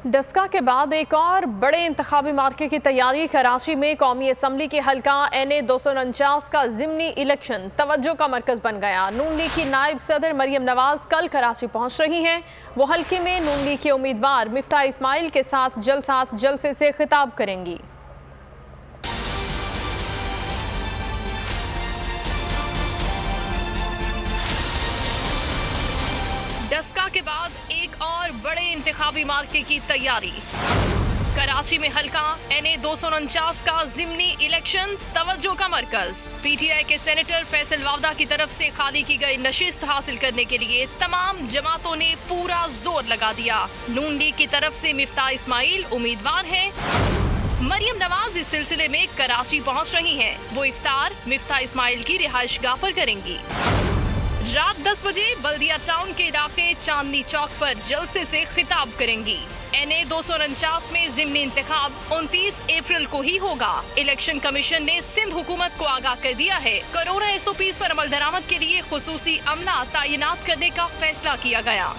डस्का के बाद एक और बड़े इंतखाबी मार्के की तैयारी। कराची में कौमी असम्बली के हल्का NA 249 का ज़िमनी इलेक्शन तवज्जो का मरकज बन गया। नून लीग की नायब सदर मरियम नवाज कल कराची पहुंच रही हैं। वो हल्के में नून लीग के उम्मीदवार मिफ्ताह इस्माइल के साथ जलसे से खिताब करेंगी। डस्का के बाद एक और बड़े इंतखाबी मार्के की तैयारी। कराची में हल्का NA 249 का ज़िमनी इलेक्शन तवज्जो का मरकज। PTI के सेनेटर फैसल वावदा की तरफ से खाली की गई नशिस्त हासिल करने के लिए तमाम जमातों ने पूरा जोर लगा दिया। नून लीग की तरफ से मिफ्ताह इस्माइल उम्मीदवार हैं। मरियम नवाज इस सिलसिले में कराची पहुंच रही हैं। वो इफ्तार मिफ्ताह इस्माइल की रिहाइशगाह पर करेंगी। रात 10 बजे बल्दिया टाउन के इलाके चांदनी चौक पर जलसे से खिताब करेंगी। NA 249 में ज़िमनी इंतखाब 29 अप्रैल को ही होगा। इलेक्शन कमीशन ने सिंध हुकूमत को आगाह कर दिया है। कोरोना SOPs पर अमल दरामद के लिए खुसूसी अमला तैनात करने का फैसला किया गया।